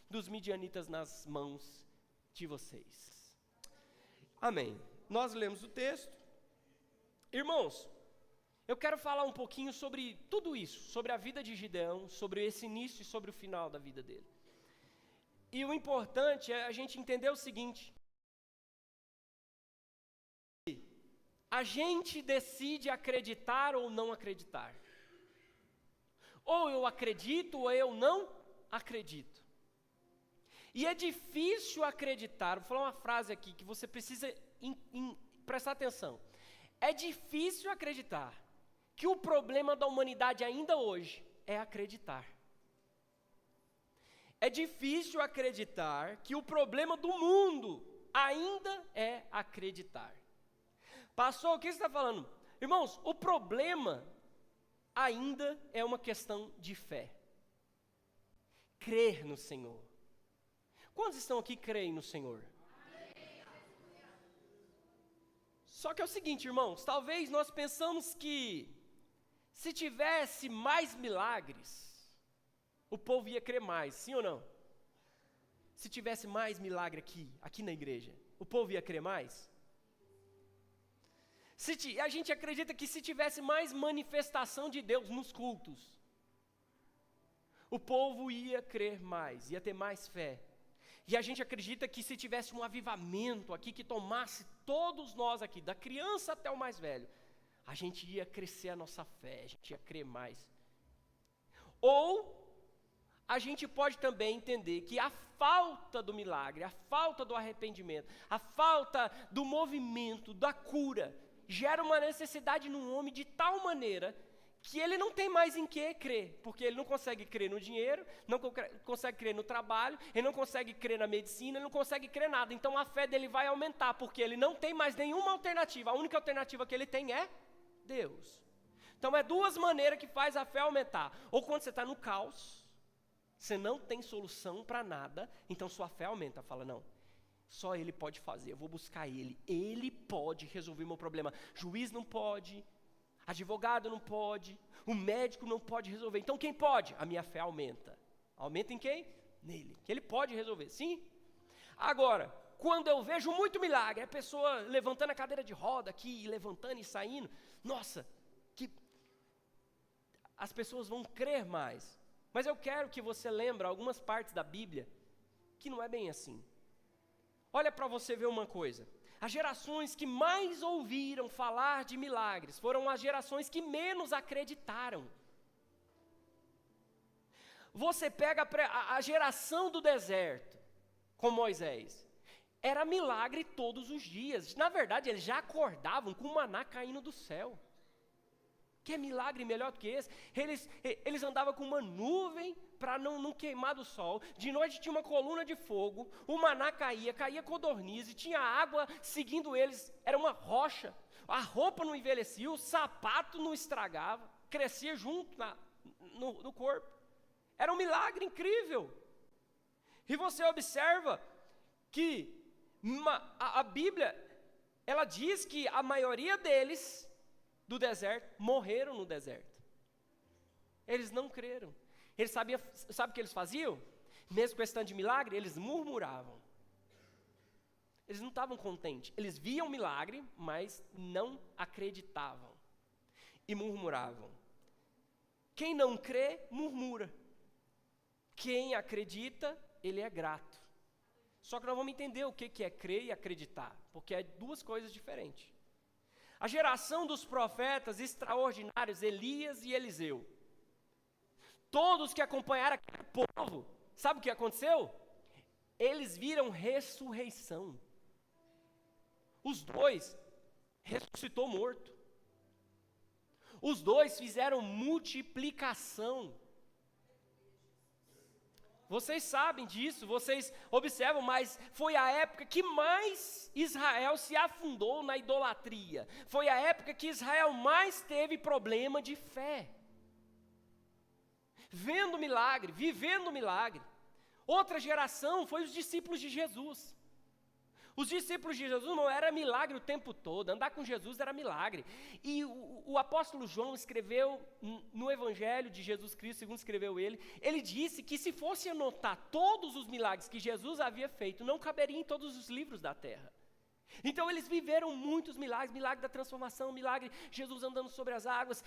dos midianitas nas mãos de vocês. Amém. Nós lemos o texto. Irmãos, eu quero falar um pouquinho sobre tudo isso, sobre a vida de Gideão, sobre esse início e sobre o final da vida dele. E o importante é a gente entender o seguinte: a gente decide acreditar ou não acreditar. Ou eu acredito ou eu não acredito. E é difícil acreditar, vou falar uma frase aqui que você precisa prestar atenção. É difícil acreditar que o problema da humanidade ainda hoje é acreditar. É difícil acreditar que o problema do mundo ainda é acreditar. Pastor, o que você está falando? Irmãos, o problema ainda é uma questão de fé. Crer no Senhor. Quantos estão aqui que creem no Senhor? Só que é o seguinte, irmãos, talvez nós pensamos que se tivesse mais milagres, o povo ia crer mais, sim ou não? Se tivesse mais milagre aqui na igreja, o povo ia crer mais? A gente acredita que se tivesse mais manifestação de Deus nos cultos, o povo ia crer mais, ia ter mais fé. E a gente acredita que se tivesse um avivamento aqui que tomasse todos nós aqui, da criança até o mais velho, a gente ia crescer a nossa fé, a gente ia crer mais. Ou a gente pode também entender que a falta do milagre, a falta do arrependimento, a falta do movimento, da cura, gera uma necessidade no homem de tal maneira que ele não tem mais em que crer, porque ele não consegue crer no dinheiro, não consegue crer no trabalho, ele não consegue crer na medicina, ele não consegue crer nada. Então a fé dele vai aumentar, porque ele não tem mais nenhuma alternativa. A única alternativa que ele tem é Deus. Então é duas maneiras que faz a fé aumentar. Ou quando você está no caos, você não tem solução para nada, então sua fé aumenta. Fala, não, só Ele pode fazer, eu vou buscar Ele pode resolver meu problema. Juiz não pode, advogado não pode, o médico não pode resolver. Então quem pode? A minha fé aumenta. Aumenta em quem? Nele, que Ele pode resolver, sim? Agora, quando eu vejo muito milagre, a pessoa levantando a cadeira de roda aqui, levantando e saindo, nossa, que as pessoas vão crer mais. Mas eu quero que você lembre algumas partes da Bíblia que não é bem assim. Olha para você ver uma coisa. As gerações que mais ouviram falar de milagres foram as gerações que menos acreditaram. Você pega a geração do deserto, com Moisés. Era milagre todos os dias. Na verdade, eles já acordavam com o maná caindo do céu. Que milagre melhor do que esse? Eles andavam com uma nuvem para não queimar do sol. De noite tinha uma coluna de fogo, o maná caía codorniz, tinha água seguindo eles, era uma rocha. A roupa não envelhecia, o sapato não estragava, crescia junto no corpo. Era um milagre incrível. E você observa que a Bíblia, ela diz que a maioria deles do deserto morreram no deserto. Eles não creram. Eles sabe o que eles faziam? Mesmo com esse tanto de milagre, eles murmuravam. Eles não estavam contentes. Eles viam o milagre, mas não acreditavam. E murmuravam. Quem não crê, murmura. Quem acredita, ele é grato. Só que nós vamos entender o que é crer e acreditar, porque é duas coisas diferentes. A geração dos profetas extraordinários, Elias e Eliseu, todos que acompanharam aquele povo, sabe o que aconteceu? Eles viram ressurreição. Os dois ressuscitou morto. Os dois fizeram multiplicação. Vocês sabem disso, vocês observam, mas foi a época que mais Israel se afundou na idolatria. Foi a época que Israel mais teve problema de fé. Vendo milagre, vivendo milagre. Outra geração foi os discípulos de Jesus. Os discípulos de Jesus não era milagre o tempo todo, andar com Jesus era milagre. E o apóstolo João escreveu no Evangelho de Jesus Cristo, segundo escreveu ele disse que se fosse anotar todos os milagres que Jesus havia feito, não caberia em todos os livros da terra. Então eles viveram muitos milagres, milagre da transformação, milagre Jesus andando sobre as águas,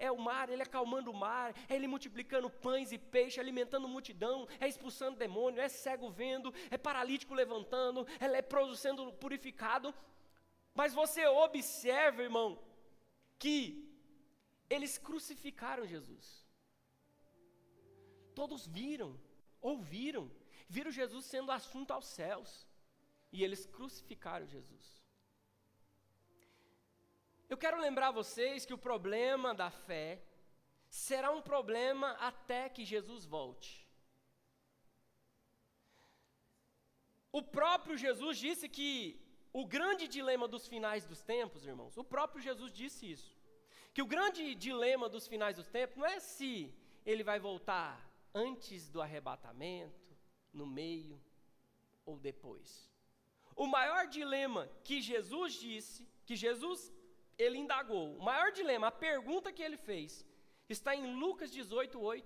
é o mar, ele acalmando o mar, é ele multiplicando pães e peixes, alimentando multidão, é expulsando demônio, é cego vendo, é paralítico levantando, é leproso sendo purificado. Mas você observa, irmão, que eles crucificaram Jesus. Todos viram, ouviram, viram Jesus sendo assunto aos céus. E eles crucificaram Jesus. Eu quero lembrar vocês que o problema da fé será um problema até que Jesus volte. O próprio Jesus disse que o grande dilema dos finais dos tempos, irmãos, o próprio Jesus disse isso. Que o grande dilema dos finais dos tempos não é se ele vai voltar antes do arrebatamento, no meio ou depois. O maior dilema que Jesus disse, ele indagou, o maior dilema, a pergunta que ele fez, está em Lucas 18:8,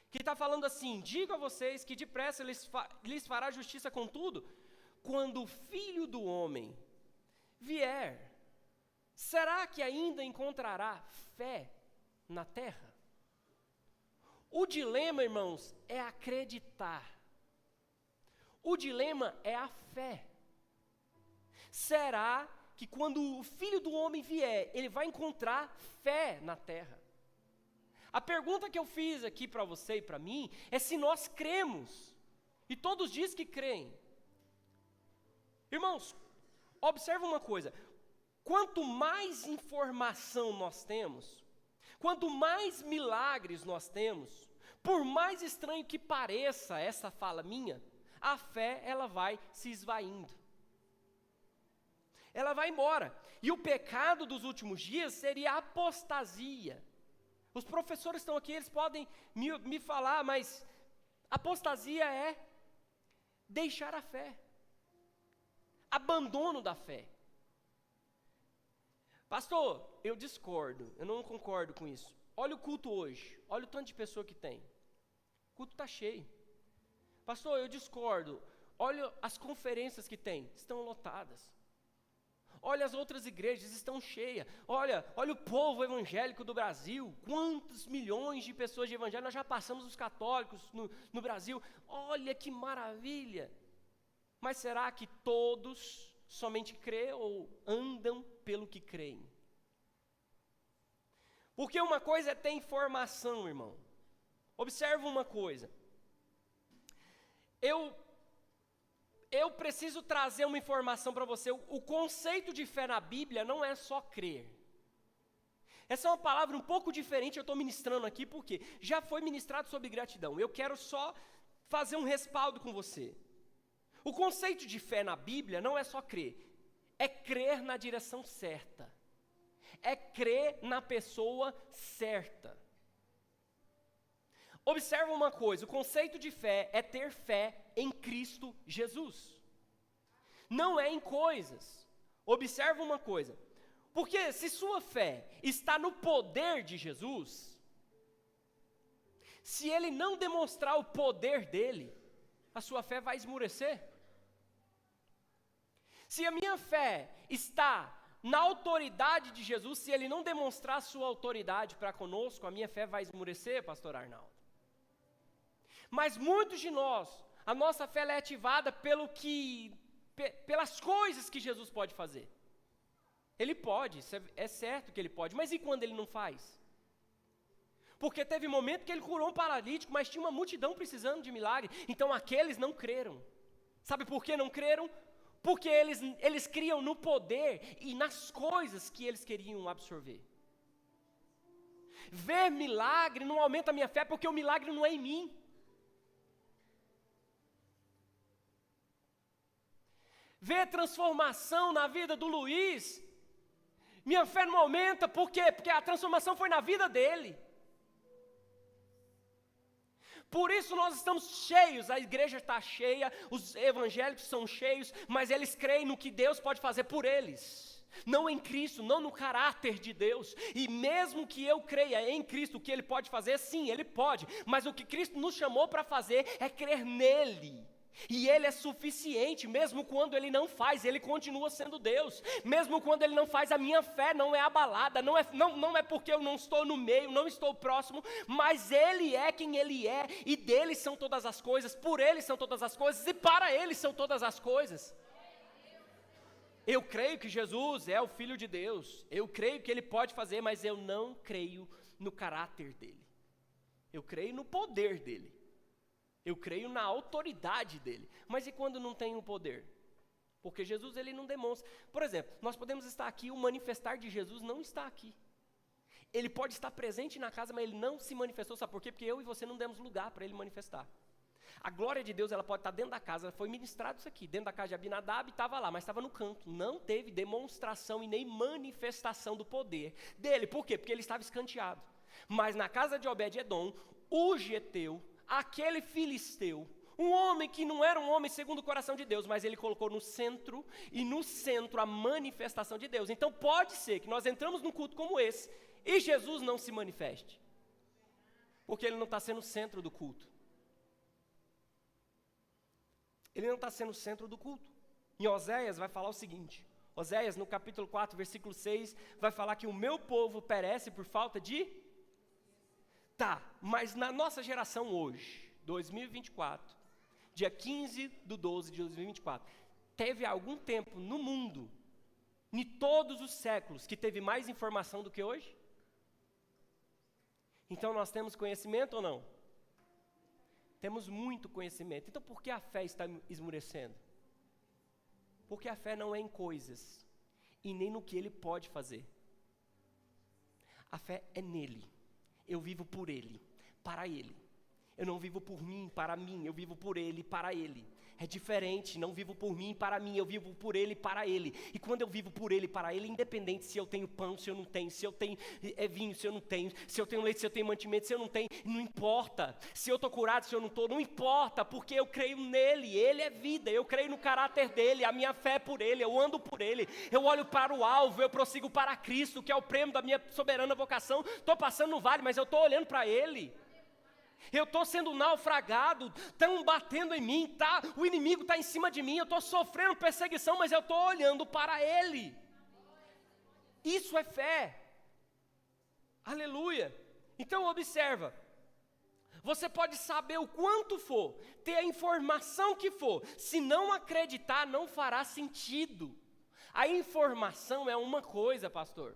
que está falando assim: digo a vocês que depressa lhes fará justiça, contudo, quando o Filho do Homem vier, será que ainda encontrará fé na terra? O dilema, irmãos, é acreditar. O dilema é a fé. Será que quando o Filho do Homem vier, ele vai encontrar fé na terra? A pergunta que eu fiz aqui para você e para mim é se nós cremos. E todos dizem que creem. Irmãos, observa uma coisa. Quanto mais informação nós temos, quanto mais milagres nós temos, por mais estranho que pareça essa fala minha, a fé ela vai se esvaindo. Ela vai embora. E o pecado dos últimos dias seria a apostasia. Os professores estão aqui, eles podem me falar, mas apostasia é deixar a fé. Abandono da fé. Pastor, eu discordo, eu não concordo com isso. Olha o culto hoje, olha o tanto de pessoa que tem. O culto está cheio. Pastor, eu discordo. Olha as conferências que tem, estão lotadas. Olha as outras igrejas, estão cheias. Olha o povo evangélico do Brasil. Quantos milhões de pessoas de evangelho nós já passamos os católicos no Brasil. Olha que maravilha. Mas será que todos somente creem ou andam pelo que creem? Porque uma coisa é ter informação, irmão. Observa uma coisa. Eu preciso trazer uma informação para você. O conceito de fé na Bíblia não é só crer. Essa é uma palavra um pouco diferente, eu estou ministrando aqui, porque já foi ministrado sobre gratidão. Eu quero só fazer um respaldo com você. O conceito de fé na Bíblia não é só crer. É crer na direção certa. É crer na pessoa certa. Observa uma coisa, o conceito de fé é ter fé em Cristo Jesus. Não é em coisas. Observa uma coisa, porque se sua fé está no poder de Jesus, se ele não demonstrar o poder dele, a sua fé vai esmurecer. Se a minha fé está na autoridade de Jesus, se ele não demonstrar sua autoridade para conosco, a minha fé vai esmurecer, pastor Arnaldo. Mas muitos de nós, a nossa fé é ativada pelas coisas que Jesus pode fazer. Ele pode, é certo que ele pode, mas e quando ele não faz? Porque teve momento que ele curou um paralítico, mas tinha uma multidão precisando de milagre, então aqueles não creram. Sabe por que não creram? Porque eles criam no poder e nas coisas que eles queriam absorver. Ver milagre não aumenta a minha fé, porque o milagre não é em mim. Ver transformação na vida do Luiz, minha fé não aumenta, por quê? Porque a transformação foi na vida dele. Por isso nós estamos cheios, a igreja está cheia, os evangélicos são cheios, mas eles creem no que Deus pode fazer por eles. Não em Cristo, não no caráter de Deus. E mesmo que eu creia em Cristo, o que Ele pode fazer, sim, Ele pode. Mas o que Cristo nos chamou para fazer é crer nele. E Ele é suficiente, mesmo quando Ele não faz, Ele continua sendo Deus. Mesmo quando Ele não faz, a minha fé não é abalada, não é porque eu não estou no meio, não estou próximo, mas Ele é quem Ele é, e dele são todas as coisas, por Ele são todas as coisas, e para Ele são todas as coisas. Eu creio que Jesus é o Filho de Deus, eu creio que Ele pode fazer, mas eu não creio no caráter dEle. Eu creio no poder dEle. Eu creio na autoridade dEle. Mas e quando não tem o poder? Porque Jesus, Ele não demonstra. Por exemplo, nós podemos estar aqui, o manifestar de Jesus não está aqui. Ele pode estar presente na casa, mas Ele não se manifestou. Sabe por quê? Porque eu e você não demos lugar para Ele manifestar. A glória de Deus, ela pode estar dentro da casa, foi ministrado isso aqui, dentro da casa de Abinadab, estava lá, mas estava no canto, não teve demonstração e nem manifestação do poder dele. Por quê? Porque ele estava escanteado. Mas na casa de Obed-edom, o geteu, aquele filisteu, um homem que não era um homem segundo o coração de Deus, mas ele colocou no centro, e no centro a manifestação de Deus. Então pode ser que nós entramos num culto como esse, e Jesus não se manifeste, porque ele não está sendo o centro do culto. Ele não está sendo o centro do culto. Em Oséias vai falar o seguinte, Oséias no capítulo 4, versículo 6, vai falar que o meu povo perece por falta de... Tá, mas na nossa geração hoje, 2024, dia 15/12 de 2024, teve algum tempo no mundo, em todos os séculos, que teve mais informação do que hoje? Então nós temos conhecimento ou não? Temos muito conhecimento. Então por que a fé está esmurecendo? Porque a fé não é em coisas, e nem no que Ele pode fazer. A fé é nele. Eu vivo por Ele, para Ele. Eu não vivo por mim, para mim, eu vivo por Ele, para Ele. É diferente, não vivo por mim, para mim, eu vivo por Ele, para Ele. E quando eu vivo por Ele, para Ele, independente se eu tenho pão, se eu não tenho, se eu tenho vinho, se eu não tenho, se eu tenho leite, se eu tenho mantimento, se eu não tenho, não importa. Se eu estou curado, se eu não estou, não importa, porque eu creio nele, Ele é vida, eu creio no caráter dEle, a minha fé é por Ele, eu ando por Ele, eu olho para o alvo, eu prossigo para Cristo, que é o prêmio da minha soberana vocação. Estou passando no vale, mas eu estou olhando para Ele. Eu estou sendo naufragado, estão batendo em mim, o inimigo está em cima de mim, eu estou sofrendo perseguição, mas eu estou olhando para Ele. Isso é fé. Aleluia. Então observa, você pode saber o quanto for, ter a informação que for, se não acreditar não fará sentido. A informação é uma coisa, pastor.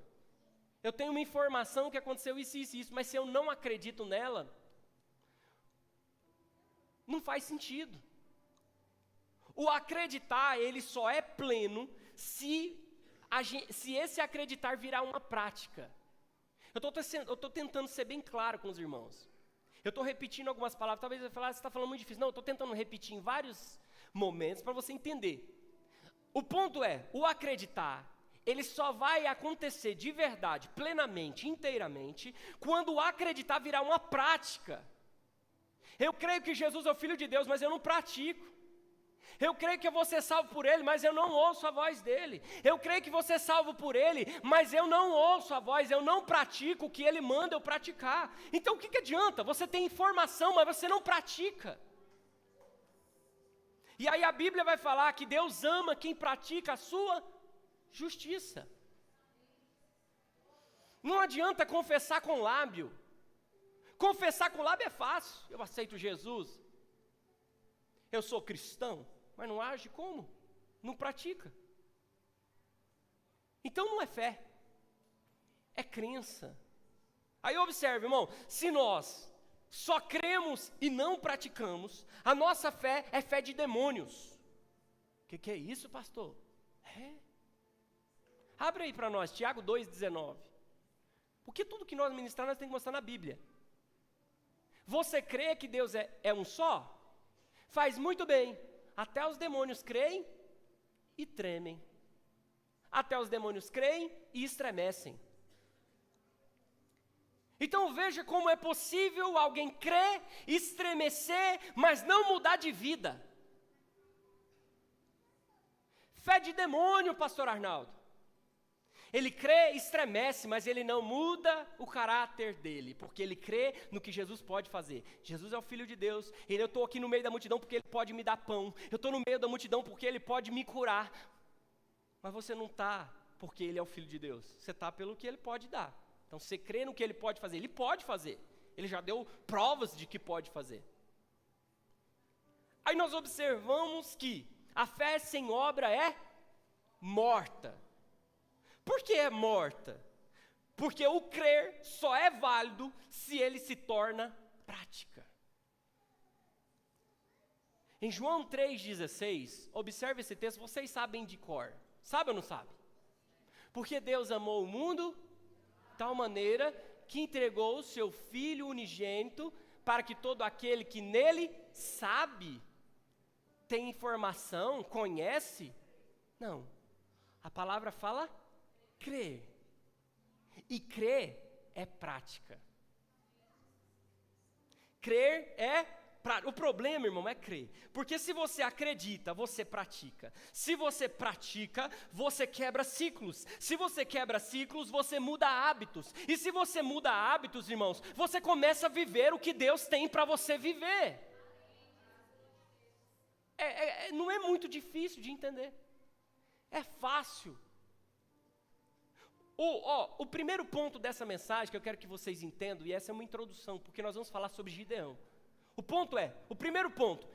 Eu tenho uma informação que aconteceu isso, mas se eu não acredito nela, não faz sentido. O acreditar, ele só é pleno se esse acreditar virar uma prática. Eu estou tentando ser bem claro com os irmãos. Eu estou repetindo algumas palavras, talvez você fale, você está falando muito difícil. Não, eu estou tentando repetir em vários momentos para você entender. O ponto é, o acreditar, ele só vai acontecer de verdade, plenamente, inteiramente, quando o acreditar virar uma prática. Eu creio que Jesus é o Filho de Deus, mas eu não pratico. Eu creio que eu vou ser salvo por Ele, mas eu não ouço a voz dEle. Eu creio que vou ser salvo por Ele, mas eu não ouço a voz, eu não pratico o que Ele manda eu praticar. Então o que adianta? Você tem informação, mas você não pratica. E aí a Bíblia vai falar que Deus ama quem pratica a sua justiça. Não adianta confessar com lábio. Confessar com lábio é fácil. Eu aceito Jesus. Eu sou cristão, mas não age como? Não pratica. Então não é fé. É crença. Aí observe, irmão, se nós só cremos e não praticamos, a nossa fé é fé de demônios. O que é isso, pastor? Abre aí para nós, Tiago 2,19. Porque tudo que nós ministramos, nós temos que mostrar na Bíblia. Você crê que Deus é um só? Faz muito bem. Até os demônios creem e tremem. Até os demônios creem e estremecem. Então veja como é possível alguém crer, estremecer, mas não mudar de vida. Fé de demônio, pastor Arnaldo. Ele crê, estremece, mas ele não muda o caráter dele, porque ele crê no que Jesus pode fazer. Jesus é o Filho de Deus, eu estou aqui no meio da multidão porque ele pode me dar pão, eu estou no meio da multidão porque ele pode me curar. Mas você não está porque ele é o Filho de Deus, você está pelo que ele pode dar. Então você crê no que ele pode fazer, ele pode fazer, ele já deu provas de que pode fazer. Aí nós observamos que a fé sem obra é morta. Por que é morta? Porque o crer só é válido se ele se torna prática. Em João 3,16, observe esse texto, vocês sabem de cor. Sabe ou não sabe? Porque Deus amou o mundo de tal maneira que entregou o seu Filho unigênito para que todo aquele que nele sabe, tem informação, conhece. Não, a palavra fala crer. E crer é prática. Crer é prática. O problema, irmão, é crer. Porque se você acredita, você pratica. Se você pratica, você quebra ciclos. Se você quebra ciclos, você muda hábitos. E se você muda hábitos, irmãos, você começa a viver o que Deus tem para você viver. Não é muito difícil de entender. É fácil. O primeiro ponto dessa mensagem que eu quero que vocês entendam, e essa é uma introdução, porque nós vamos falar sobre Gideão. O primeiro ponto,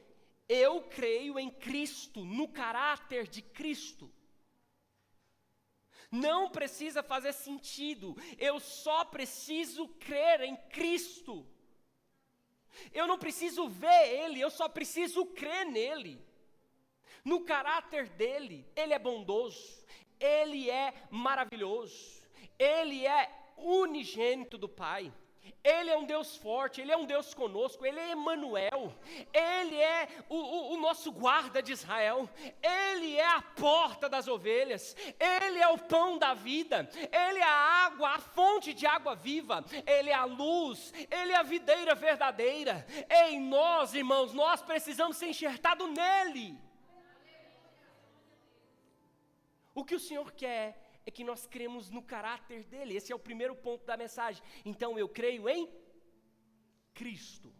eu creio em Cristo, no caráter de Cristo. Não precisa fazer sentido, eu só preciso crer em Cristo. Eu não preciso ver Ele, eu só preciso crer nele. No caráter dele, Ele é bondoso, Ele é maravilhoso, Ele é unigênito do Pai, Ele é um Deus forte, Ele é um Deus conosco, Ele é Emanuel, Ele é o nosso guarda de Israel, Ele é a porta das ovelhas, Ele é o pão da vida, Ele é a água, a fonte de água viva, Ele é a luz, Ele é a videira verdadeira. Em nós, irmãos, nós precisamos ser enxertados nele. O que o Senhor quer é que nós cremos no caráter dele. Esse é o primeiro ponto da mensagem. Então eu creio em Cristo.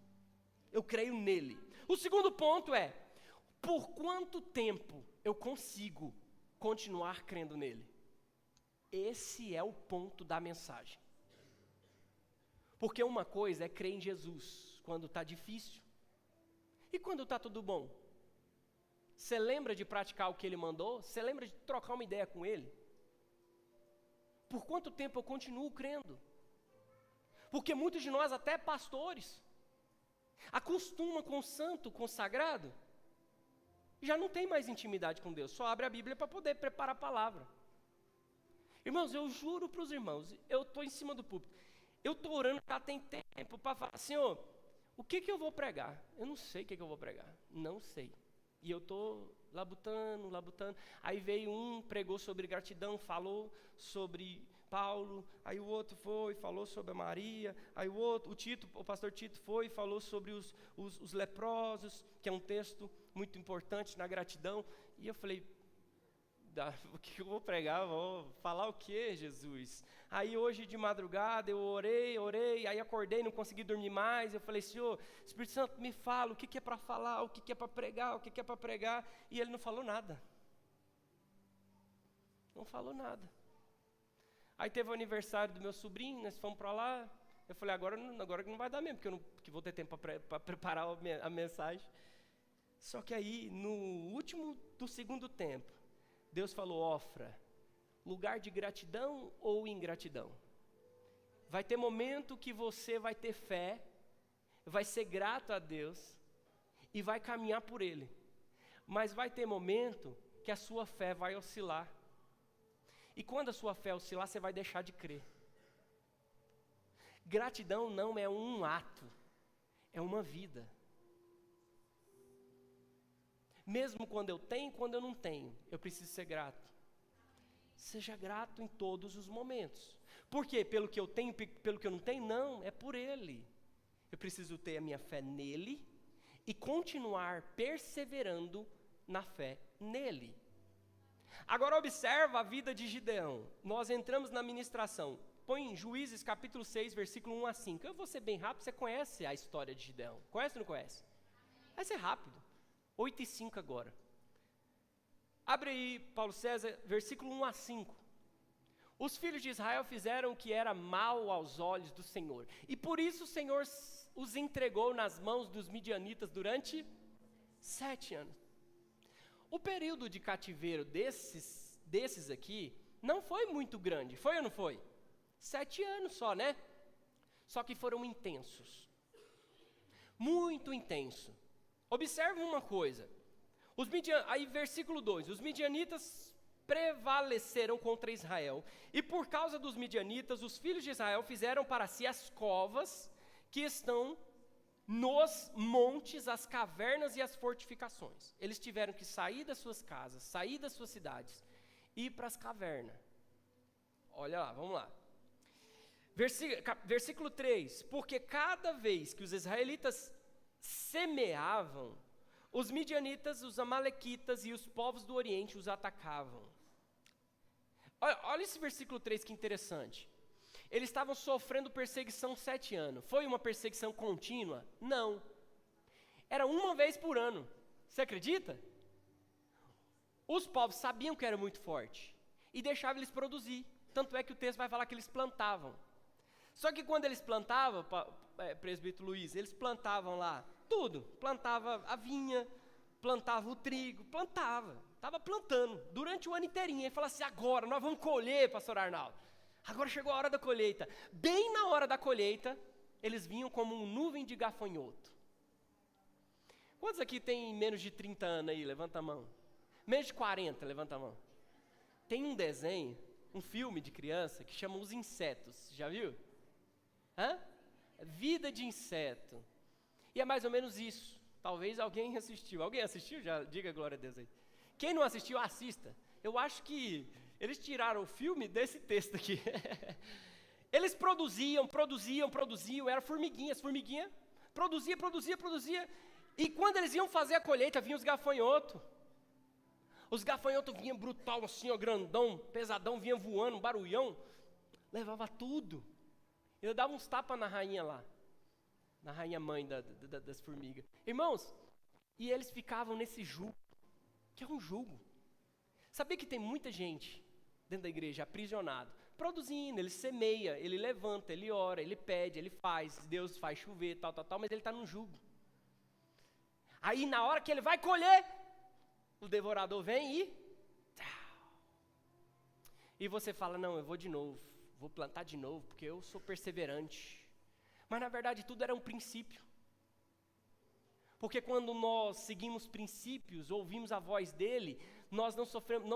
Eu creio nele. O segundo ponto é, por quanto tempo eu consigo continuar crendo nele? Esse é o ponto da mensagem. Porque uma coisa é crer em Jesus quando está difícil. E quando está tudo bom? Você lembra de praticar o que Ele mandou? Você lembra de trocar uma ideia com Ele? Por quanto tempo eu continuo crendo? Porque muitos de nós, até pastores, acostumam com o santo consagrado, já não tem mais intimidade com Deus, só abre a Bíblia para poder preparar a palavra. Irmãos, eu juro para os irmãos, eu estou em cima do púlpito, eu estou orando já tem tempo para falar, Senhor, o que eu vou pregar? Eu não sei o que eu vou pregar, não sei. E eu estou labutando. Aí veio um, pregou sobre gratidão, falou sobre Paulo. Aí o outro foi, falou sobre a Maria. Aí o pastor Tito foi e falou sobre os leprosos, que é um texto muito importante na gratidão. E eu falei, o que eu vou pregar? Vou falar o que, Jesus? Aí hoje de madrugada eu orei, aí acordei, não consegui dormir mais. Eu falei, Senhor, Espírito Santo, me fala o que é para falar, o que é para pregar, o que é para pregar. E ele não falou nada. Não falou nada. Aí teve o aniversário do meu sobrinho, nós fomos para lá. Eu falei, agora não vai dar mesmo, porque eu não vou ter tempo para preparar a mensagem. Só que aí, no último do segundo tempo, Deus falou, Ofra, lugar de gratidão ou ingratidão? Vai ter momento que você vai ter fé, vai ser grato a Deus e vai caminhar por Ele. Mas vai ter momento que a sua fé vai oscilar. E quando a sua fé oscilar, você vai deixar de crer. Gratidão não é um ato, é uma vida. Mesmo quando eu tenho, quando eu não tenho, eu preciso ser grato. Seja grato em todos os momentos. Por quê? Pelo que eu tenho, pelo que eu não tenho? Não, é por Ele. Eu preciso ter a minha fé nele e continuar perseverando na fé nele. Agora observa a vida de Gideão. Nós entramos na ministração. Põe em Juízes capítulo 6, versículo 1 a 5. Eu vou ser bem rápido, você conhece a história de Gideão. Conhece ou não conhece? Vai ser rápido. 8 e 5 agora. Abre aí, Paulo César, versículo 1 a 5. Os filhos de Israel fizeram o que era mal aos olhos do Senhor. E por isso o Senhor os entregou nas mãos dos midianitas durante 7 anos. O período de cativeiro desses aqui não foi muito grande, foi ou não foi? 7 anos só, né? Só que foram intensos. Muito intenso. Observe uma coisa. Aí versículo 2. Os midianitas prevaleceram contra Israel. E por causa dos midianitas, os filhos de Israel fizeram para si as covas que estão nos montes, as cavernas e as fortificações. Eles tiveram que sair das suas casas, sair das suas cidades, ir para as cavernas. Olha lá, vamos lá. Versículo 3. Porque cada vez que os israelitas semeavam, os midianitas, os amalequitas e os povos do Oriente os atacavam. Olha esse versículo 3 que interessante. Eles estavam sofrendo perseguição 7 anos. Foi uma perseguição contínua? Não. Era uma vez por ano. Você acredita? Os povos sabiam que era muito forte e deixavam eles produzir. Tanto é que o texto vai falar que eles plantavam. Só que quando eles plantavam, presbítero Luiz, eles plantavam lá tudo. Plantava a vinha, plantava o trigo, estava plantando durante o ano inteirinho. Ele falou assim, agora nós vamos colher, pastor Arnaldo. Agora chegou a hora da colheita. Bem na hora da colheita, eles vinham como uma nuvem de gafanhoto. Quantos aqui tem menos de 30 anos aí? Levanta a mão. Menos de 40, levanta a mão. Tem um desenho, um filme de criança que chama Os Insetos. Já viu? Vida de inseto. E é mais ou menos isso. Talvez alguém assistiu. Alguém assistiu? Já diga glória a Deus aí. Quem não assistiu, assista. Eu acho que eles tiraram o filme desse texto aqui. Eles produziam, era formiguinha, produzia. E quando eles iam fazer a colheita, vinham os gafanhotos. Os gafanhotos vinham brutal assim, ó, grandão, pesadão, vinham voando, barulhão. Levava tudo. Eu dava uns tapas na rainha lá. Na rainha mãe das formigas. Irmãos, e eles ficavam nesse jugo, que é um jugo. Sabia que tem muita gente dentro da igreja aprisionado, produzindo, ele semeia, ele levanta, ele ora, ele pede, ele faz, Deus faz chover, tal, mas ele está num jugo. Aí na hora que ele vai colher, o devorador vem e você fala, não, eu vou de novo, vou plantar de novo, porque eu sou perseverante. Mas na verdade tudo era um princípio. Porque quando nós seguimos princípios, ouvimos a voz dele, nós não sofremos,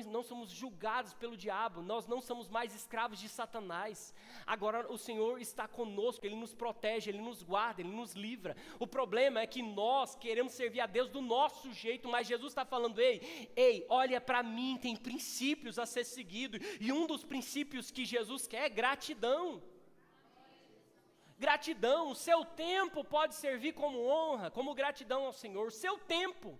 não somos julgados pelo diabo, nós não somos mais escravos de Satanás. Agora o Senhor está conosco, Ele nos protege, Ele nos guarda, Ele nos livra. O problema é que nós queremos servir a Deus do nosso jeito, mas Jesus está falando, ei, olha para mim, tem princípios a ser seguido, e um dos princípios que Jesus quer é gratidão. Gratidão, o seu tempo pode servir como honra, como gratidão ao Senhor, o seu tempo.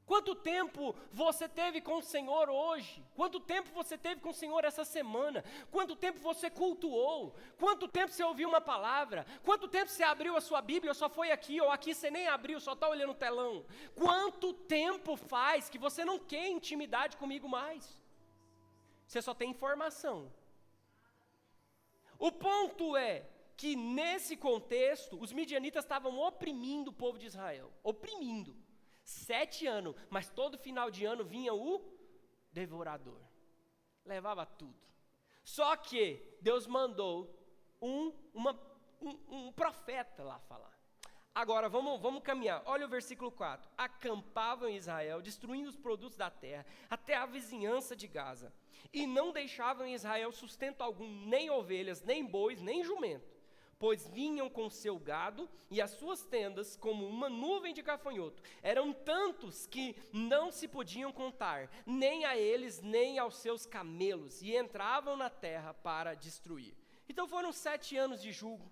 Quanto tempo você teve com o Senhor hoje? Quanto tempo você teve com o Senhor essa semana? Quanto tempo você cultuou? Quanto tempo você ouviu uma palavra? Quanto tempo você abriu a sua Bíblia ou só foi aqui? Ou aqui você nem abriu, só está olhando o telão? Quanto tempo faz que você não quer intimidade comigo mais? Você só tem informação. O ponto é que nesse contexto, os midianitas estavam oprimindo o povo de Israel. Oprimindo. 7 anos, mas todo final de ano vinha o devorador. Levava tudo. Só que Deus mandou um profeta lá falar. Agora, vamos caminhar. Olha o versículo 4. Acampavam em Israel, destruindo os produtos da terra, até a vizinhança de Gaza. E não deixavam em Israel sustento algum, nem ovelhas, nem bois, nem jumento. pois vinham com seu gado e as suas tendas como uma nuvem de gafanhoto. Eram tantos que não se podiam contar, nem a eles, nem aos seus camelos, e entravam na terra para destruir. Então foram 7 anos de jugo,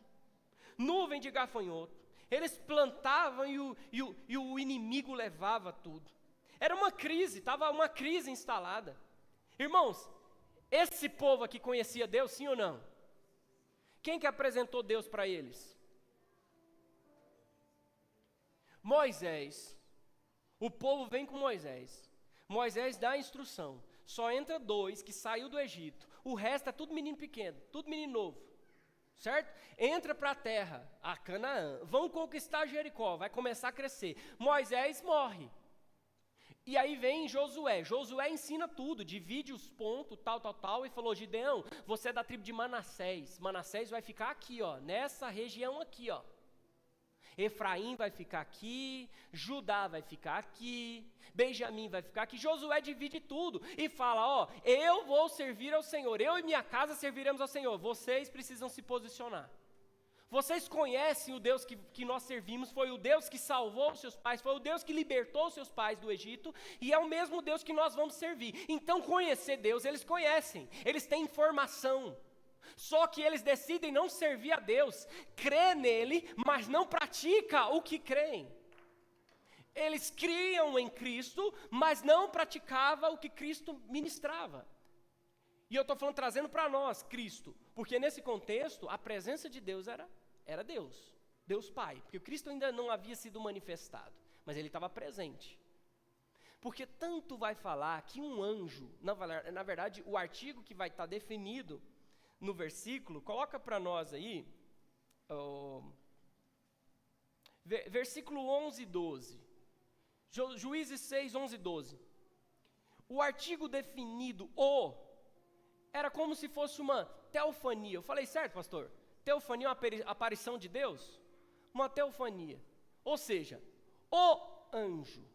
nuvem de gafanhoto. Eles plantavam e o inimigo levava tudo. Era uma crise, estava uma crise instalada. Irmãos, esse povo aqui conhecia Deus, sim ou não? Quem que apresentou Deus para eles? Moisés. O povo vem com Moisés. Moisés dá a instrução. Só entra 2 que saiu do Egito. O resto é tudo menino pequeno, tudo menino novo. Certo? Entra para a terra, a Canaã. Vão conquistar Jericó, vai começar a crescer. Moisés morre. E aí vem Josué. Josué ensina tudo, divide os pontos, tal, e falou: Gideão, você é da tribo de Manassés. Manassés vai ficar aqui, ó, nessa região aqui, ó. Efraim vai ficar aqui, Judá vai ficar aqui, Benjamim vai ficar aqui. Josué divide tudo e fala: ó, eu vou servir ao Senhor, eu e minha casa serviremos ao Senhor. Vocês precisam se posicionar. Vocês conhecem o Deus que nós servimos, foi o Deus que salvou os seus pais, foi o Deus que libertou os seus pais do Egito, e é o mesmo Deus que nós vamos servir. Então conhecer Deus, eles conhecem, eles têm informação, só que eles decidem não servir a Deus, crê nele, mas não pratica o que creem. Eles criam em Cristo, mas não praticavam o que Cristo ministrava. E eu estou falando, trazendo para nós Cristo, porque nesse contexto, a presença de Deus era Deus, Deus Pai, porque o Cristo ainda não havia sido manifestado, mas ele estava presente. Porque tanto vai falar que um anjo, na verdade, o artigo que vai estar definido no versículo, coloca para nós aí, versículo 11 e 12, Juízes 6, 11 e 12. O artigo definido, era como se fosse uma teofania. Eu falei certo, pastor? Teofania é uma aparição de Deus? Uma teofania. Ou seja, o anjo.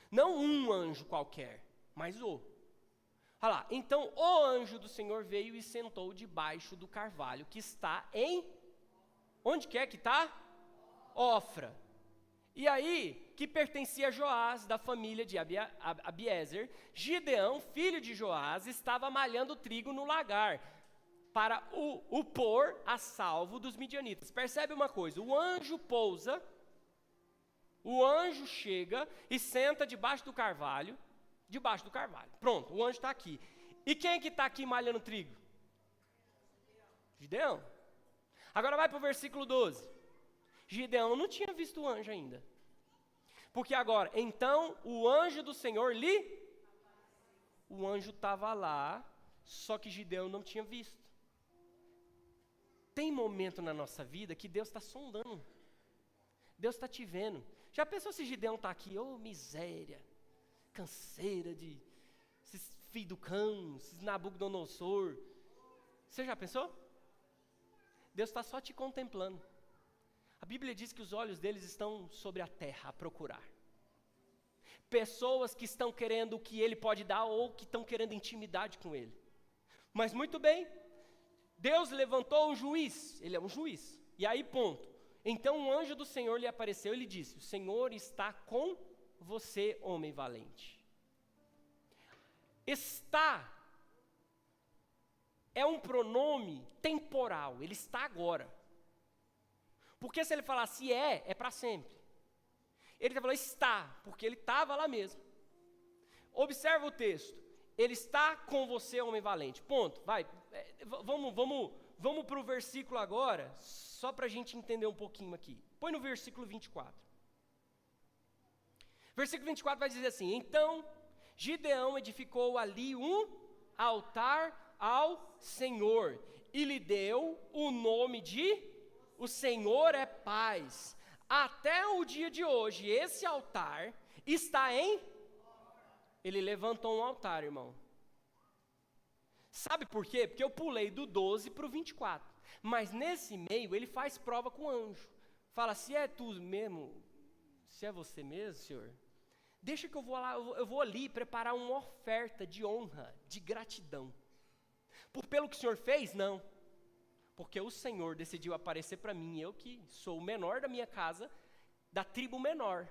Não um anjo qualquer, mas o. Olha lá, então o anjo do Senhor veio e sentou debaixo do carvalho que está em... Onde que é que está? Ofra. E aí, que pertencia a Joás, da família de Abiezer, Gideão, filho de Joás, estava malhando trigo no lagar, para o pôr a salvo dos midianitas. Percebe uma coisa, o anjo pousa, o anjo chega e senta debaixo do carvalho, pronto, o anjo está aqui. E quem é que está aqui malhando trigo? Gideão. Agora vai para o versículo 12. Gideão não tinha visto o anjo ainda. Porque agora, então, o anjo do Senhor o anjo estava lá, só que Gideão não tinha visto. Tem momento na nossa vida que Deus está sondando. Deus está te vendo. Já pensou se Gideão está aqui? Miséria, canseira de esses filhos do cão, esses Nabucodonosor. Você já pensou? Deus está só te contemplando. A Bíblia diz que os olhos deles estão sobre a terra a procurar. Pessoas que estão querendo o que ele pode dar ou que estão querendo intimidade com ele. Mas muito bem, Deus levantou um juiz, ele é um juiz. E aí ponto. Então um anjo do Senhor lhe apareceu e lhe disse: o Senhor está com você, homem valente. Está é um pronome temporal, ele está agora. Porque se ele falasse é para sempre. Ele está falando está, porque ele estava lá mesmo. Observa o texto. Ele está com você, homem valente. Ponto. Vai. Vamos para o versículo agora, só para a gente entender um pouquinho aqui. Põe no versículo 24. Versículo 24 vai dizer assim: então Gideão edificou ali um altar ao Senhor e lhe deu o nome de... O Senhor é paz. Até o dia de hoje, esse altar está em... Ele levantou um altar, irmão. Sabe por quê? Porque eu pulei do 12 para o 24. Mas nesse meio, ele faz prova com o anjo. Fala, se é tu mesmo, se é você mesmo, Senhor, deixa que eu vou lá, eu vou ali preparar uma oferta de honra, de gratidão. Pelo que o Senhor fez? Não. porque o Senhor decidiu aparecer para mim, eu que sou o menor da minha casa, da tribo menor.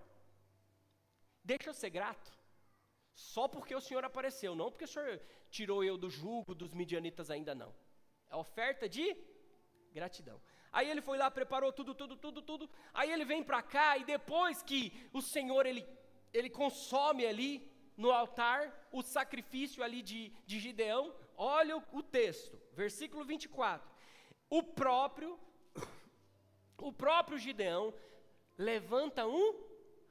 Deixa eu ser grato, só porque o Senhor apareceu, não porque o Senhor tirou eu do jugo dos midianitas ainda não. É oferta de gratidão. Aí ele foi lá, preparou tudo, aí ele vem para cá, e depois que o Senhor, ele consome ali no altar, o sacrifício ali de Gideão, olha o texto, versículo 24, o próprio Gideão levanta um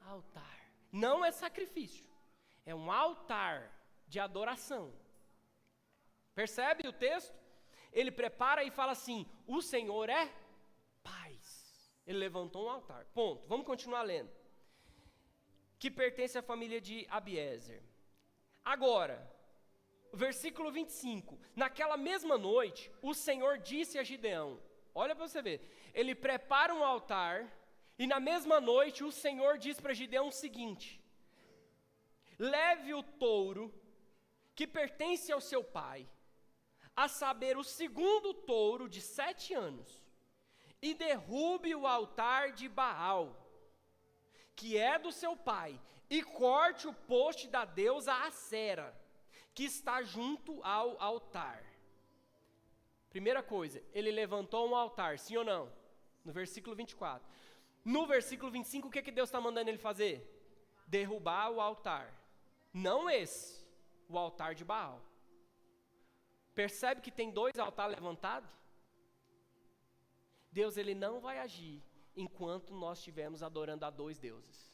altar, não é sacrifício, é um altar de adoração, percebe o texto? Ele prepara e fala assim, o Senhor é paz, ele levantou um altar, ponto, vamos continuar lendo, que pertence à família de Abiezer. Agora, versículo 25, naquela mesma noite, o Senhor disse a Gideão, olha para você ver, ele prepara um altar, e na mesma noite o Senhor diz para Gideão o seguinte, leve o touro que pertence ao seu pai, a saber, o segundo touro de 7 anos, e derrube o altar de Baal, que é do seu pai, e corte o poste da deusa Acera, que está junto ao altar. Primeira coisa, ele levantou um altar, sim ou não? No versículo 24. No versículo 25, o que Deus está mandando ele fazer? Derrubar o altar. Não esse, o altar de Baal. Percebe que tem 2 altares levantados? Deus, ele não vai agir enquanto nós estivermos adorando a 2 deuses.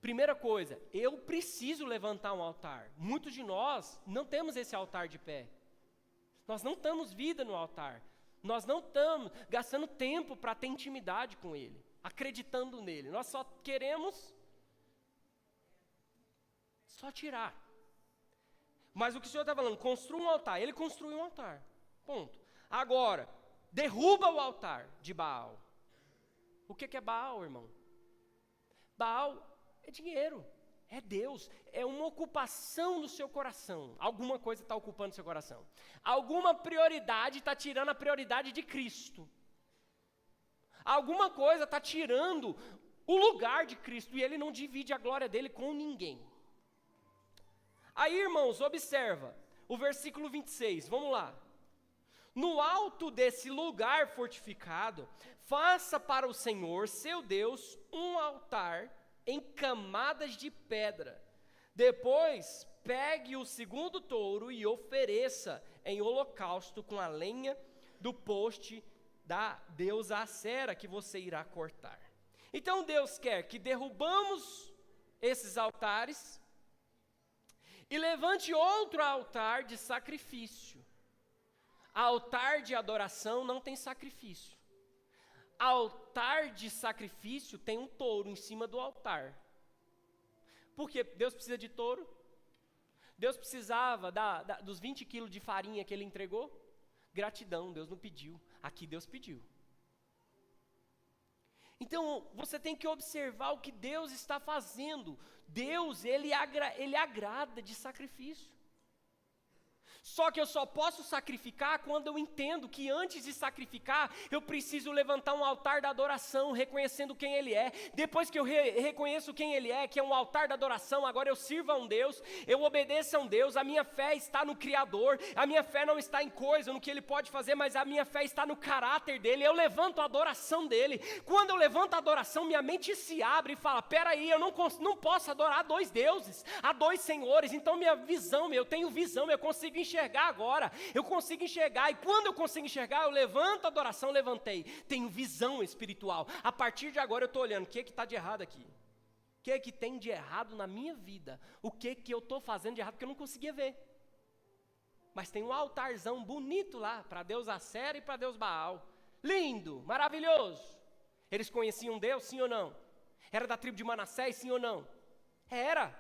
Primeira coisa, eu preciso levantar um altar. Muitos de nós não temos esse altar de pé. Nós não damos vida no altar. Nós não estamos gastando tempo para ter intimidade com Ele, acreditando nele. Nós só queremos tirar. Mas o que o Senhor está falando? Construa um altar. Ele construiu um altar. Ponto. Agora, derruba o altar de Baal. O que é Baal, irmão? Baal é dinheiro, é Deus, é uma ocupação no seu coração. Alguma coisa está ocupando seu coração. Alguma prioridade está tirando a prioridade de Cristo. Alguma coisa está tirando o lugar de Cristo e Ele não divide a glória dele com ninguém. Aí, irmãos, observa o versículo 26, vamos lá. No alto desse lugar fortificado, faça para o Senhor, seu Deus, um altar em camadas de pedra. Depois, pegue o segundo touro e ofereça em holocausto com a lenha do poste da deusa Acera que você irá cortar. Então Deus quer que derrubamos esses altares e levante outro altar de sacrifício. Altar de adoração não tem sacrifício. Altar de sacrifício tem um touro em cima do altar. Por quê? Deus precisa de touro? Deus precisava dos 20 quilos de farinha que ele entregou? Gratidão, Deus não pediu. Aqui Deus pediu. Então, você tem que observar o que Deus está fazendo. Deus, ele agrada de sacrifício. Só que eu só posso sacrificar quando eu entendo que antes de sacrificar, eu preciso levantar um altar da adoração, reconhecendo quem Ele é. Depois que eu reconheço quem Ele é, que é um altar da adoração, agora eu sirvo a um Deus, eu obedeço a um Deus, a minha fé está no Criador, a minha fé não está em coisa, no que Ele pode fazer, mas a minha fé está no caráter dEle, eu levanto a adoração dEle. Quando eu levanto a adoração, minha mente se abre e fala, peraí, eu não posso adorar 2 deuses, a 2 senhores, então minha visão, eu tenho visão, eu consigo enxergar agora, eu consigo enxergar, e quando eu consigo enxergar, eu levanto a adoração, levantei, tenho visão espiritual, a partir de agora eu estou olhando, o que está de errado aqui? O que tem de errado na minha vida? O que eu estou fazendo de errado que eu não conseguia ver? Mas tem um altarzão bonito lá, para Deus Acera e para Deus Baal, lindo, maravilhoso. Eles conheciam Deus, sim ou não? Era da tribo de Manassés, sim ou não? Era.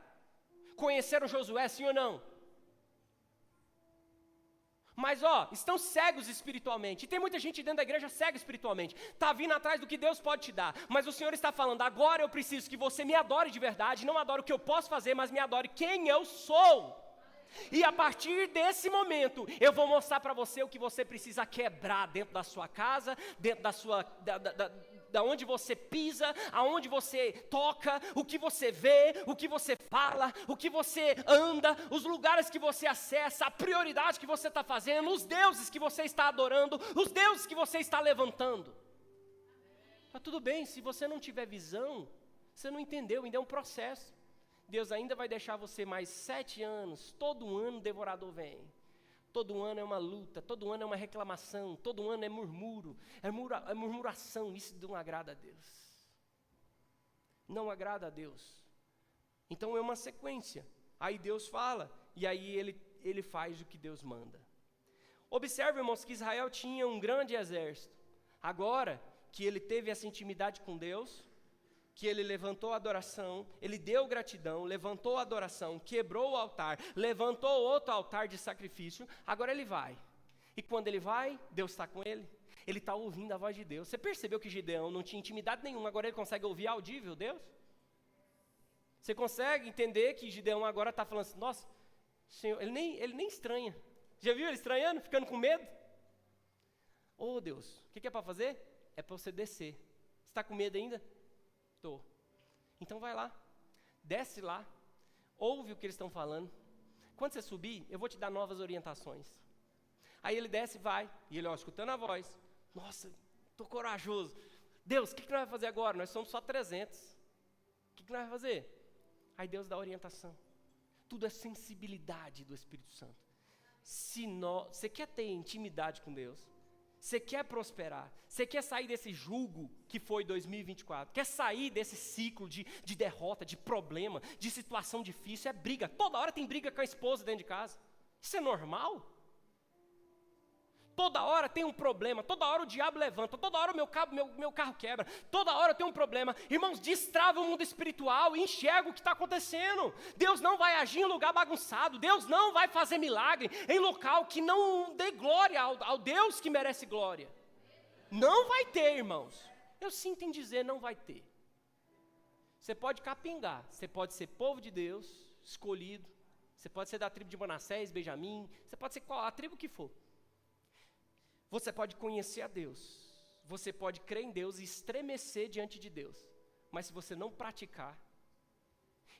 Conheceram Josué, sim ou não? Mas estão cegos espiritualmente, e tem muita gente dentro da igreja cega espiritualmente, está vindo atrás do que Deus pode te dar, mas o Senhor está falando, agora eu preciso que você me adore de verdade, não adore o que eu posso fazer, mas me adore quem eu sou. E a partir desse momento, eu vou mostrar para você o que você precisa quebrar dentro da sua casa, dentro da onde você pisa, aonde você toca, o que você vê, o que você fala, o que você anda, os lugares que você acessa, a prioridade que você está fazendo, os deuses que você está adorando, os deuses que você está levantando. Tá tudo bem, se você não tiver visão, você não entendeu, ainda é um processo. Deus ainda vai deixar você mais 7 anos, todo ano o devorador vem. Todo ano é uma luta, todo ano é uma reclamação, todo ano é murmúrio, é murmuração, isso não agrada a Deus. Não agrada a Deus. Então é uma sequência. Aí Deus fala, e aí ele faz o que Deus manda. Observe, irmãos, que Israel tinha um grande exército. Agora que ele teve essa intimidade com Deus, que ele levantou a adoração, ele deu gratidão, levantou a adoração, quebrou o altar, levantou outro altar de sacrifício, agora ele vai. E quando ele vai, Deus está com ele. Ele está ouvindo a voz de Deus. Você percebeu que Gideão não tinha intimidade nenhuma, agora ele consegue ouvir audível Deus? Você consegue entender que Gideão agora está falando assim, nossa, Senhor, ele nem estranha. Já viu ele estranhando, ficando com medo? Oh Deus, o que é para fazer? É para você descer. Você está com medo ainda? Estou. Então vai lá, desce lá, ouve o que eles estão falando. Quando você subir, eu vou te dar novas orientações. Aí ele desce e vai, e ele escutando a voz. Nossa, estou corajoso. Deus, o que nós vamos fazer agora? Nós somos só 300. O que nós vamos fazer? Aí Deus dá orientação. Tudo é sensibilidade do Espírito Santo. Você quer ter intimidade com Deus? Você quer prosperar, você quer sair desse jugo que foi 2024, quer sair desse ciclo de derrota, de problema, de situação difícil, é briga, toda hora tem briga com a esposa dentro de casa, isso é normal? Toda hora tem um problema, toda hora o diabo levanta, toda hora o meu carro quebra, toda hora eu tenho um problema. Irmãos, destrava o mundo espiritual e enxerga o que está acontecendo. Deus não vai agir em lugar bagunçado, Deus não vai fazer milagre em local que não dê glória ao Deus que merece glória. Não vai ter, irmãos. Eu sinto em dizer, não vai ter. Você pode capingar, você pode ser povo de Deus, escolhido, você pode ser da tribo de Manassés, Benjamim, você pode ser qual a tribo que for. Você pode conhecer a Deus, você pode crer em Deus e estremecer diante de Deus, mas se você não praticar,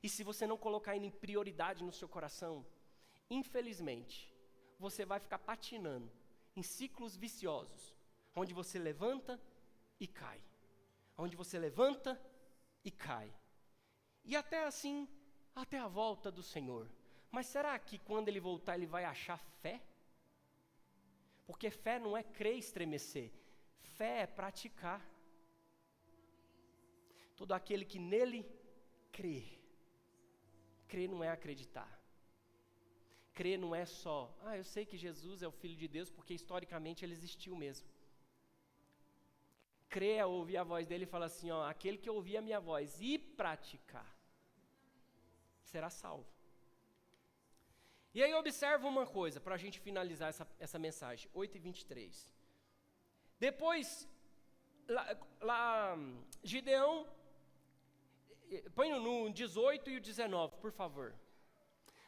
e se você não colocar ele em prioridade no seu coração, infelizmente, você vai ficar patinando em ciclos viciosos, onde você levanta e cai, onde você levanta e cai, e até assim, até a volta do Senhor. Mas será que quando ele voltar ele vai achar fé? Porque fé não é crer e estremecer, fé é praticar. Todo aquele que nele crê, crer não é acreditar. Crer não é só, eu sei que Jesus é o Filho de Deus porque historicamente ele existiu mesmo. Crer é ouvir a voz dele e falar assim, aquele que ouvir a minha voz e praticar, será salvo. E aí observa uma coisa, para a gente finalizar essa mensagem, 8:23. Depois, Gideão, põe no 18 e o 19, por favor.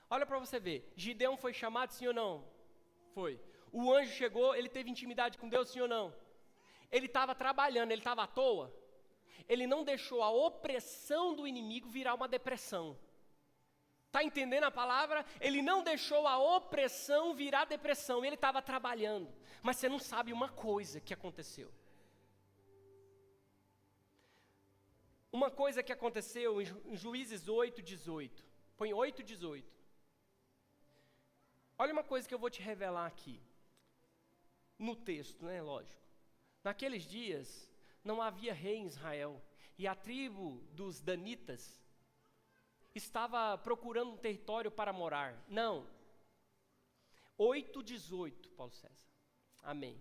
Olha para você ver, Gideão foi chamado, sim ou não? Foi. O anjo chegou, ele teve intimidade com Deus, sim ou não? Ele estava trabalhando, ele estava à toa. Ele não deixou a opressão do inimigo virar uma depressão. Está entendendo a palavra? Ele não deixou a opressão virar depressão, ele estava trabalhando. Mas você não sabe uma coisa que aconteceu. Uma coisa que aconteceu em Juízes 8:18. Põe 8:18. Olha uma coisa que eu vou te revelar aqui. No texto, né? Lógico. Naqueles dias, não havia rei em Israel. E a tribo dos danitas estava procurando um território para morar. Não. 8:18, Paulo César. Amém.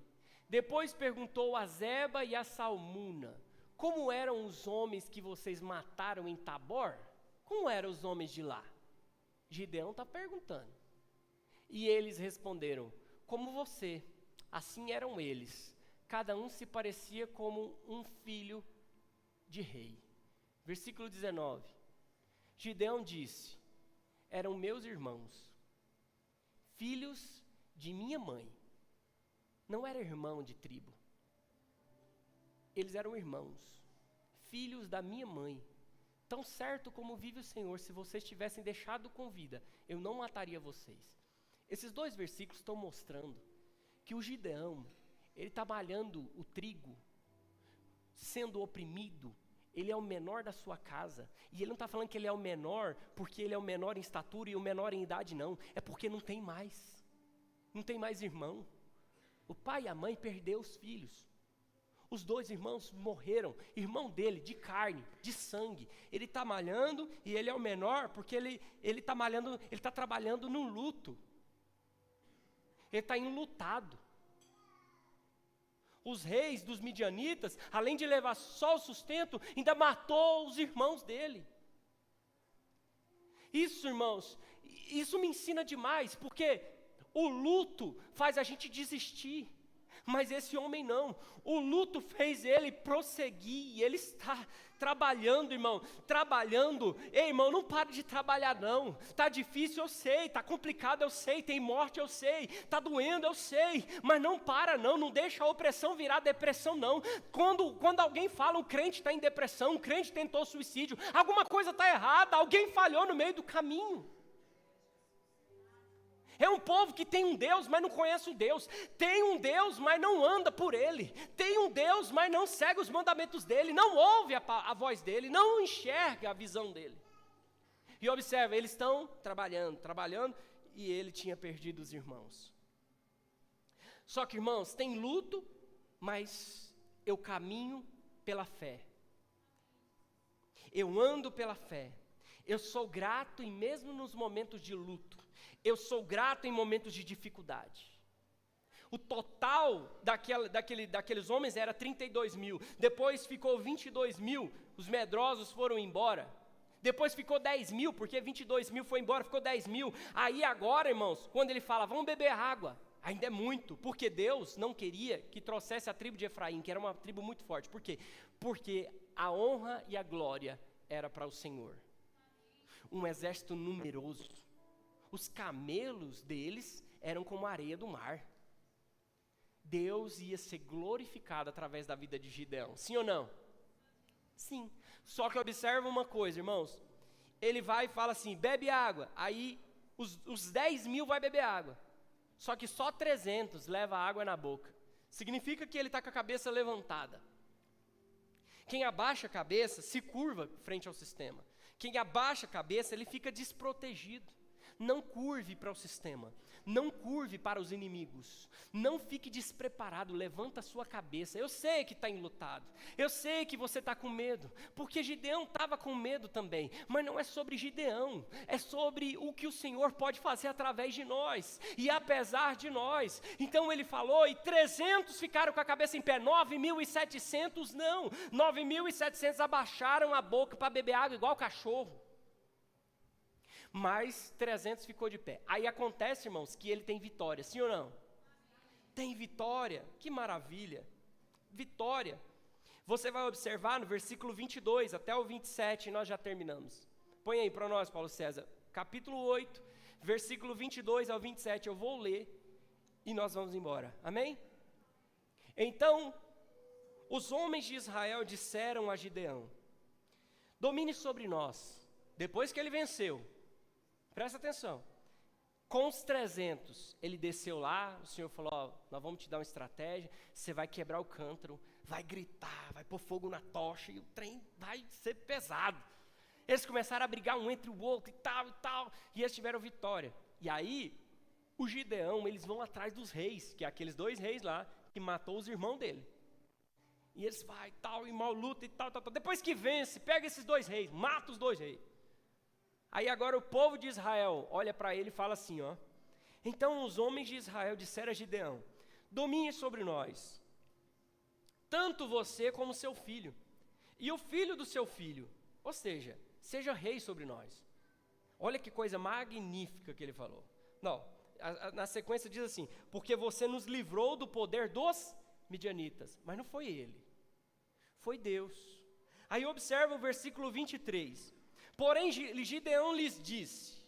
Depois perguntou a Zeba e a Salmuna, como eram os homens que vocês mataram em Tabor? Como eram os homens de lá? Gideão está perguntando. E eles responderam, como você, assim eram eles. Cada um se parecia como um filho de rei. Versículo 19. Gideão disse, eram meus irmãos, filhos de minha mãe. Não era irmão de tribo. Eles eram irmãos, filhos da minha mãe. Tão certo como vive o Senhor, se vocês tivessem deixado com vida, eu não mataria vocês. Esses 2 versículos estão mostrando que o Gideão, ele está malhando o trigo, sendo oprimido. Ele é o menor da sua casa. E ele não está falando que ele é o menor porque ele é o menor em estatura e o menor em idade, não. É porque não tem mais. Não tem mais irmão. O pai e a mãe perderam os filhos. Os 2 irmãos morreram. Irmão dele, de carne, de sangue. Ele está malhando e ele é o menor porque ele está malhando, ele está trabalhando no luto. Ele está enlutado. Os reis dos midianitas, além de levar só o sustento, ainda matou os irmãos dele. Isso, irmãos, isso me ensina demais, porque o luto faz a gente desistir. Mas esse homem não. O luto fez ele prosseguir. E ele está trabalhando, irmão. Trabalhando. Ei, irmão, não pare de trabalhar, não. Está difícil, eu sei. Está complicado, eu sei. Tem morte, eu sei. Está doendo, eu sei. Mas não para, não. Não deixa a opressão virar depressão, não. Quando alguém fala, um crente está em depressão, um crente tentou suicídio, alguma coisa está errada. Alguém falhou no meio do caminho. É um povo que tem um Deus, mas não conhece o Deus. Tem um Deus, mas não anda por Ele. Tem um Deus, mas não segue os mandamentos dEle. Não ouve a voz dEle. Não enxerga a visão dEle. E observa, eles estão trabalhando. E ele tinha perdido os irmãos. Só que, irmãos, tem luto, mas eu caminho pela fé. Eu ando pela fé. Eu sou grato e mesmo nos momentos de luto. Eu sou grato em momentos de dificuldade. O total daqueles homens era 32 mil. Depois ficou 22 mil, os medrosos foram embora. Depois ficou 10 mil, porque 22 mil foi embora, ficou 10 mil. Aí agora, irmãos, quando ele fala, vamos beber água, ainda é muito. Porque Deus não queria que trouxesse a tribo de Efraim, que era uma tribo muito forte. Por quê? Porque a honra e a glória era para o Senhor. Um exército numeroso. Os camelos deles eram como a areia do mar. Deus ia ser glorificado através da vida de Gideão. Sim ou não? Sim. Só que observa uma coisa, irmãos. Ele vai e fala assim, bebe água. Aí os 10 mil vai beber água. Só que só 300 leva água na boca. Significa que ele está com a cabeça levantada. Quem abaixa a cabeça se curva frente ao sistema. Quem abaixa a cabeça, ele fica desprotegido. Não curve para o sistema, não curve para os inimigos, não fique despreparado, levanta a sua cabeça. Eu sei que está enlutado, eu sei que você está com medo, porque Gideão estava com medo também, mas não é sobre Gideão, é sobre o que o Senhor pode fazer através de nós, e apesar de nós. Então ele falou, e 300 ficaram com a cabeça em pé, 9.700 não, 9.700 abaixaram a boca para beber água igual cachorro. Mas 300 ficou de pé. Aí acontece, irmãos, que ele tem vitória, sim ou não? Tem vitória, que maravilha. Vitória. Você vai observar no versículo 22 até o 27, nós já terminamos. Põe aí para nós, Paulo César. Capítulo 8, versículo 22 ao 27, eu vou ler e nós vamos embora. Amém? Então, os homens de Israel disseram a Gideão, domine sobre nós, depois que ele venceu. Presta atenção, com os 300, ele desceu lá, o Senhor falou, ó, nós vamos te dar uma estratégia, você vai quebrar o cântaro, vai gritar, vai pôr fogo na tocha, e o trem vai ser pesado. Eles começaram a brigar um entre o outro, e eles tiveram vitória. E aí, o Gideão, eles vão atrás dos reis, que é aqueles 2 reis lá, que matou os irmãos dele. E eles vai e mal luta e tal. Depois que vence, pega esses 2 reis, mata os 2 reis. Aí agora o povo de Israel olha para ele e fala assim, ó. Então os homens de Israel disseram a Gideão, domine sobre nós, tanto você como seu filho, e o filho do seu filho, ou seja, seja rei sobre nós. Olha que coisa magnífica que ele falou. Não, na sequência diz assim, porque você nos livrou do poder dos midianitas, mas não foi ele, foi Deus. Aí observa o versículo 23, porém Gideão lhes disse,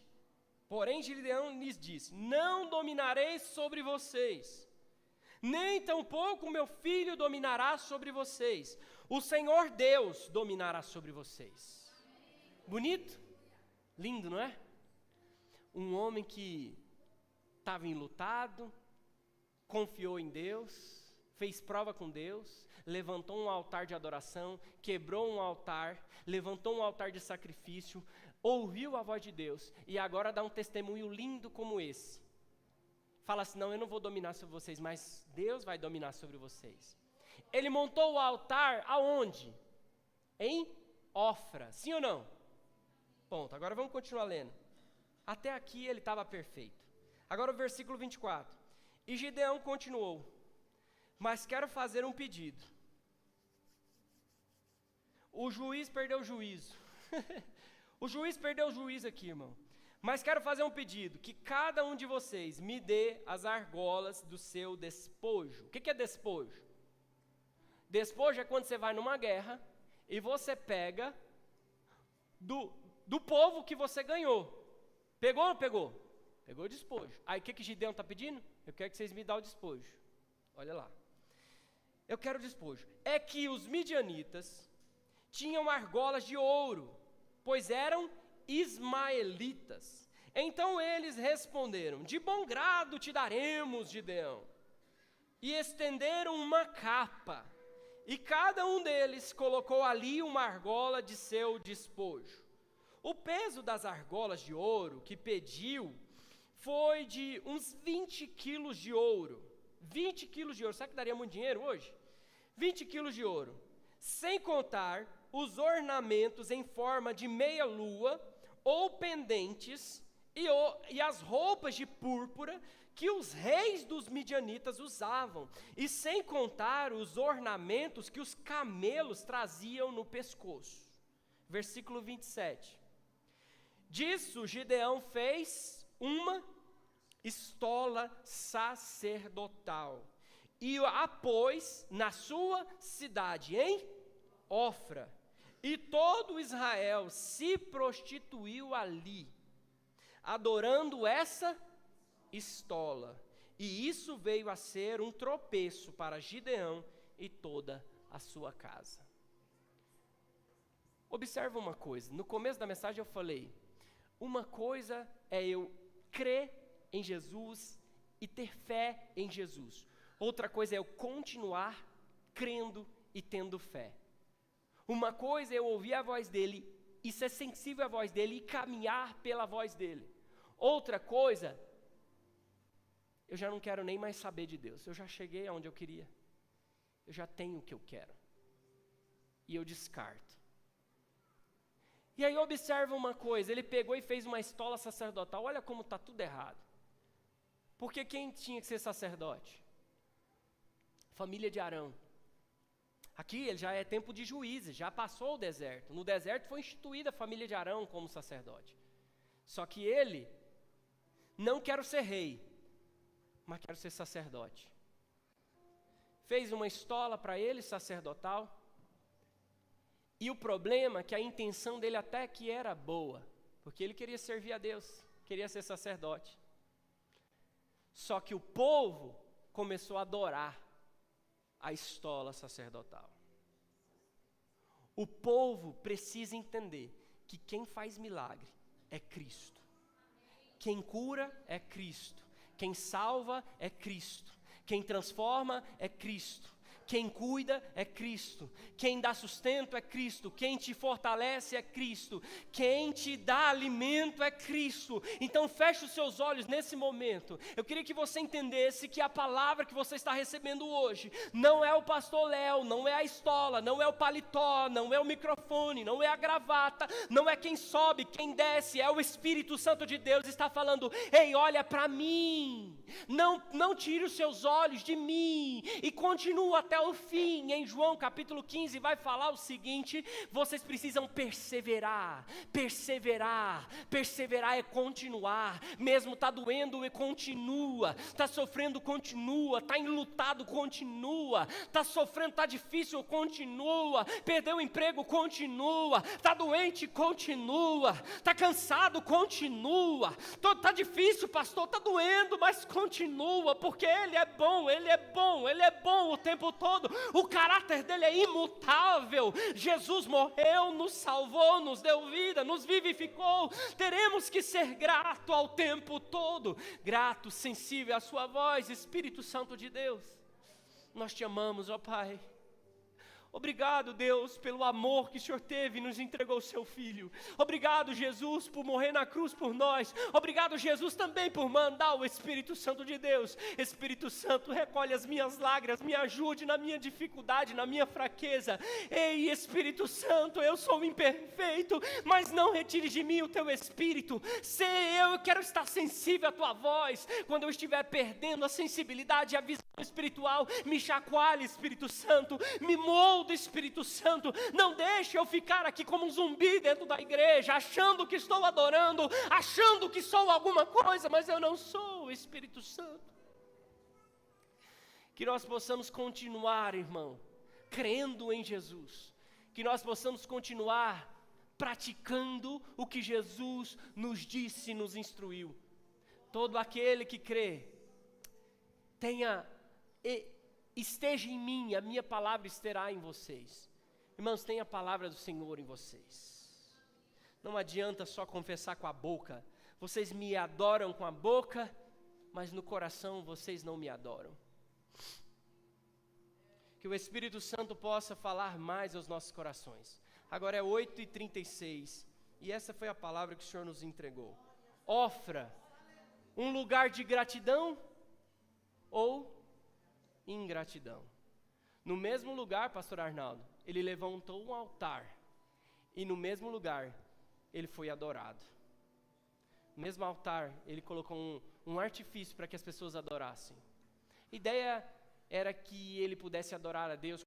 Porém Gideão lhes disse: não dominarei sobre vocês, nem tampouco meu filho dominará sobre vocês. O Senhor Deus dominará sobre vocês. Bonito? Lindo, não é? Um homem que estava enlutado, confiou em Deus, fez prova com Deus, levantou um altar de adoração, quebrou um altar, levantou um altar de sacrifício, ouviu a voz de Deus e agora dá um testemunho lindo como esse. Fala assim: não, eu não vou dominar sobre vocês, mas Deus vai dominar sobre vocês. Ele montou o altar aonde? Em Ofra, sim ou não? Ponto. Agora vamos continuar lendo. Até aqui ele estava perfeito. Agora o versículo 24. E Gideão continuou: mas quero fazer um pedido. O juiz perdeu o juízo. O juiz perdeu o juízo aqui, irmão. Mas quero fazer um pedido, que cada um de vocês me dê as argolas do seu despojo. O que é despojo? Despojo é quando você vai numa guerra e você pega do povo que você ganhou. Pegou ou não pegou? Pegou o despojo. Aí o que Gideão está pedindo? Eu quero que vocês me dão o despojo. Olha lá. Eu quero o despojo. É que os midianitas tinham argolas de ouro, pois eram ismaelitas. Então eles responderam: de bom grado te daremos, Gideão. E estenderam uma capa, e cada um deles colocou ali uma argola de seu despojo. O peso das argolas de ouro que pediu foi de uns 20 quilos de ouro. 20 quilos de ouro, será que daria muito dinheiro hoje? 20 quilos de ouro, sem contar os ornamentos em forma de meia-lua ou pendentes e as roupas de púrpura que os reis dos midianitas usavam, e sem contar os ornamentos que os camelos traziam no pescoço. Versículo 27. Disso Gideão fez uma estola sacerdotal e a pôs na sua cidade, em Ofra. E todo Israel se prostituiu ali, adorando essa estola. E isso veio a ser um tropeço para Gideão e toda a sua casa. Observa uma coisa, no começo da mensagem eu falei, uma coisa é eu crer em Jesus e ter fé em Jesus. Outra coisa é eu continuar crendo e tendo fé. Uma coisa é eu ouvir a voz dele e ser sensível à voz dele e caminhar pela voz dele. Outra coisa, eu já não quero nem mais saber de Deus. Eu já cheguei aonde eu queria. Eu já tenho o que eu quero. E eu descarto. E aí observa uma coisa, ele pegou e fez uma estola sacerdotal. Olha como está tudo errado. Porque quem tinha que ser sacerdote? Família de Arão. Aqui já é tempo de juízes, já passou o deserto. No deserto foi instituída a família de Arão como sacerdote. Só que ele, não quero ser rei, mas quero ser sacerdote. Fez uma estola para ele, sacerdotal. E o problema é que a intenção dele até que era boa, porque ele queria servir a Deus, queria ser sacerdote. Só que o povo começou a adorar a estola sacerdotal. O povo precisa entender que quem faz milagre é Cristo. Quem cura é Cristo. Quem salva é Cristo. Quem transforma é Cristo. Quem cuida é Cristo. Quem dá sustento é Cristo. Quem te fortalece é Cristo. Quem te dá alimento é Cristo. Então feche os seus olhos nesse momento. Eu queria que você entendesse que a palavra que você está recebendo hoje não é o pastor Léo, não é a estola, não é o paletó, não é o microfone, não é a gravata, não é quem sobe, quem desce, é o Espírito Santo de Deus está falando: ei, olha para mim. Não tire os seus olhos de mim e continua até o fim. Em João capítulo 15 vai falar o seguinte: vocês precisam perseverar, perseverar, perseverar é continuar, mesmo está doendo, continua, está sofrendo, continua, está enlutado, continua, está sofrendo, está difícil, continua, perdeu o emprego, continua, está doente, continua, está cansado, continua, está difícil, pastor, está doendo, mas continua, porque Ele é bom, Ele é bom, Ele é bom o tempo todo, o caráter dele é imutável. Jesus morreu, nos salvou, nos deu vida, nos vivificou. Teremos que ser grato ao tempo todo, grato, sensível à sua voz. Espírito Santo de Deus, nós te amamos, ó Pai. Obrigado, Deus, pelo amor que o Senhor teve e nos entregou o seu Filho. Obrigado, Jesus, por morrer na cruz por nós. Obrigado, Jesus, também por mandar o Espírito Santo de Deus. Espírito Santo, recolhe as minhas lágrimas, me ajude na minha dificuldade, na minha fraqueza. Ei, Espírito Santo, eu sou imperfeito, mas não retire de mim o teu Espírito. Eu quero estar sensível à tua voz. Quando eu estiver perdendo a sensibilidade e a visão espiritual, me chacoalhe, Espírito Santo, me molde, Espírito Santo, não deixe eu ficar aqui como um zumbi dentro da igreja, achando que estou adorando, achando que sou alguma coisa, mas eu não sou, Espírito Santo. Que nós possamos continuar, irmão, crendo em Jesus, que nós possamos continuar praticando o que Jesus nos disse, nos instruiu. Todo aquele que crê, esteja em mim, a minha palavra estará em vocês. Irmãos, tenha a palavra do Senhor em vocês. Não adianta só confessar com a boca. Vocês me adoram com a boca, mas no coração vocês não me adoram. Que o Espírito Santo possa falar mais aos nossos corações. Agora é 8h36, e essa foi a palavra que o Senhor nos entregou. Ofra um lugar de gratidão ou ingratidão. No mesmo lugar, pastor Arnaldo, ele levantou um altar, e no mesmo lugar ele foi adorado. No mesmo altar ele colocou um artifício para que as pessoas adorassem. A ideia era que ele pudesse adorar a Deus